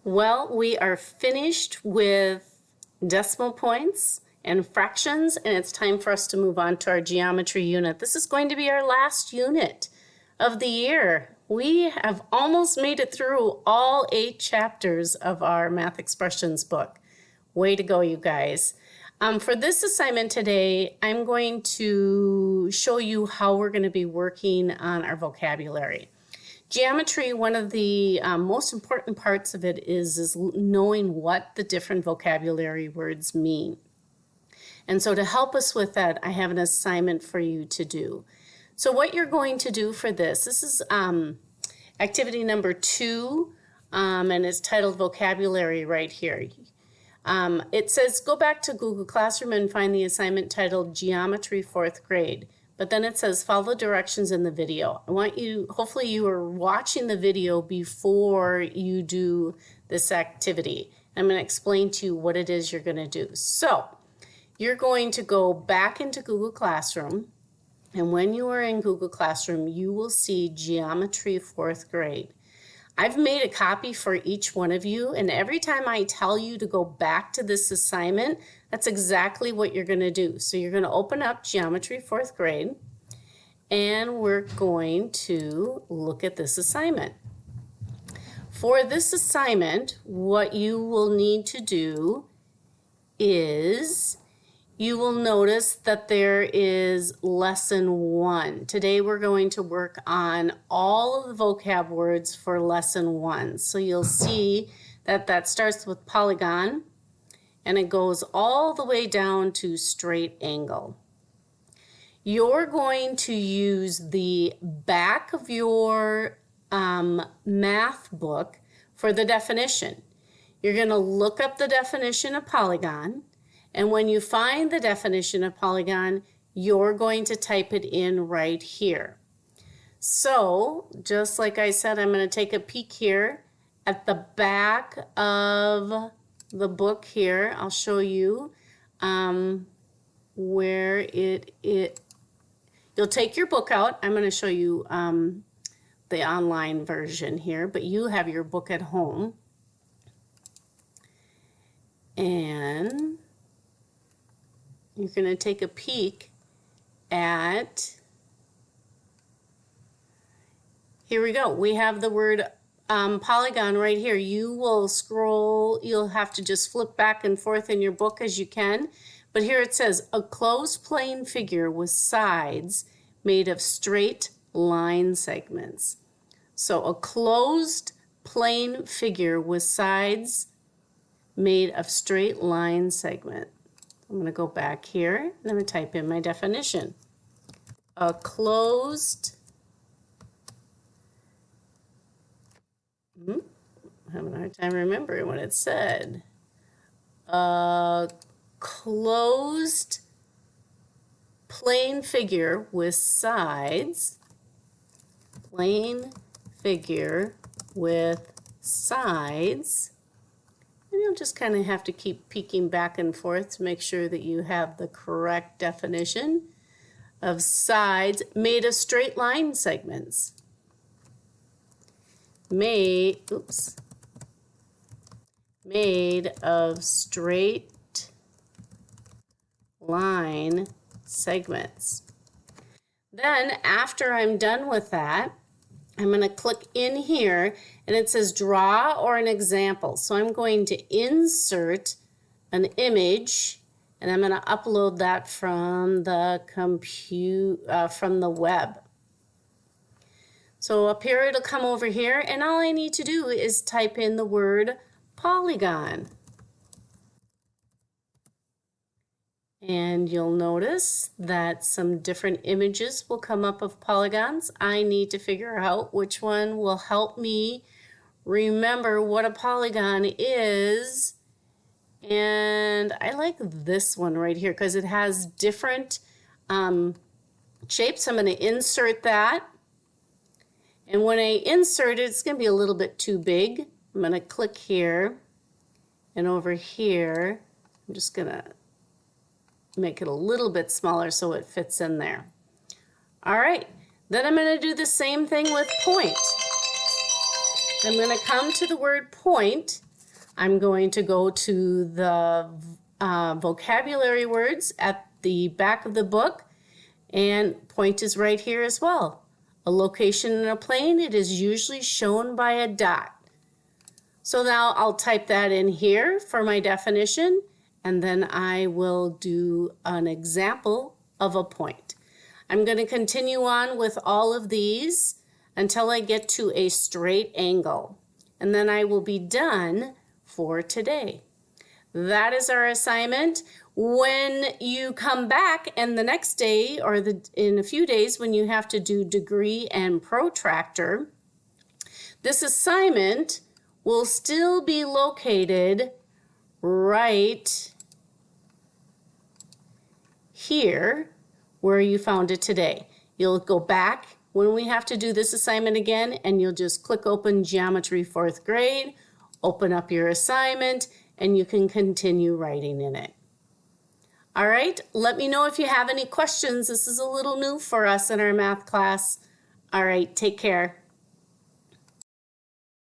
Well, we are finished with decimal points and fractions, and it's time for us to move on to our geometry unit. This is going to be our last unit of the year. We have almost made it through all 8 chapters of our math expressions book. Way to go, you guys. For this assignment today, I'm going to show you how we're going to be working on our vocabulary. Geometry, one of the most important parts of it is knowing what the different vocabulary words mean. And so to help us with that, I have an assignment for you to do. So what you're going to do for this is activity number 2, and it's titled Vocabulary right here. It says, go back to Google Classroom and find the assignment titled Geometry 4th Grade. But then it says, follow directions in the video. I want you, hopefully you are watching the video before you do this activity. I'm going to explain to you what it is you're going to do. So, you're going to go back into Google Classroom, and when you are in Google Classroom, you will see Geometry 4th Grade. I've made a copy for each one of you, and every time I tell you to go back to this assignment, that's exactly what you're going to do. So you're going to open up Geometry 4th Grade, and we're going to look at this assignment. For this assignment, what you will need to do is you will notice that there is lesson 1. Today we're going to work on all of the vocab words for lesson 1. So you'll see that that starts with polygon and it goes all the way down to straight angle. You're going to use the back of your math book for the definition. You're going to look up the definition of polygon. And when you find the definition of polygon, you're going to type it in right here. So, just like I said, I'm going to take a peek here at the back of the book here. I'll show you where you'll take your book out. I'm going to show you the online version here, but you have your book at home. And you're going to take a peek at, here we go. We have the word polygon right here. You will scroll, you'll have to just flip back and forth in your book as you can. But here it says, a closed plane figure with sides made of straight line segments. So a closed plane figure with sides made of straight line segment. I'm going to go back here and I'm going to type in my definition. A closed, I'm having a hard time remembering what it said. A closed plane figure with sides, plane figure with sides. And you'll just kind of have to keep peeking back and forth to make sure that you have the correct definition of sides made of straight line segments. Made of straight line segments. Then after I'm done with that, I'm going to click in here and it says draw or an example. So I'm going to insert an image and I'm going to upload that from the from the web. So up here it'll come over here and all I need to do is type in the word polygon. And you'll notice that some different images will come up of polygons. I need to figure out which one will help me remember what a polygon is. And I like this one right here because it has different shapes. I'm going to insert that. And when I insert it, it's going to be a little bit too big. I'm going to click here. And over here, I'm just going to make it a little bit smaller so it fits in there. All right, then I'm going to do the same thing with point. I'm going to come to the word point I'm going to go to the vocabulary words at the back of the book, and point is right here as well. A location in a plane, it is usually shown by a dot. So now I'll type that in here for my definition, and then I will do an example of a point. I'm going to continue on with all of these until I get to a straight angle, and then I will be done for today. That is our assignment. When you come back and the next day or in a few days when you have to do degree and protractor, this assignment will still be located right here where you found it today. You'll go back when we have to do this assignment again, and you'll just click open Geometry 4th grade, open up your assignment, and you can continue writing in it. All right, let me know if you have any questions. This is a little new for us in our math class. All right, take care.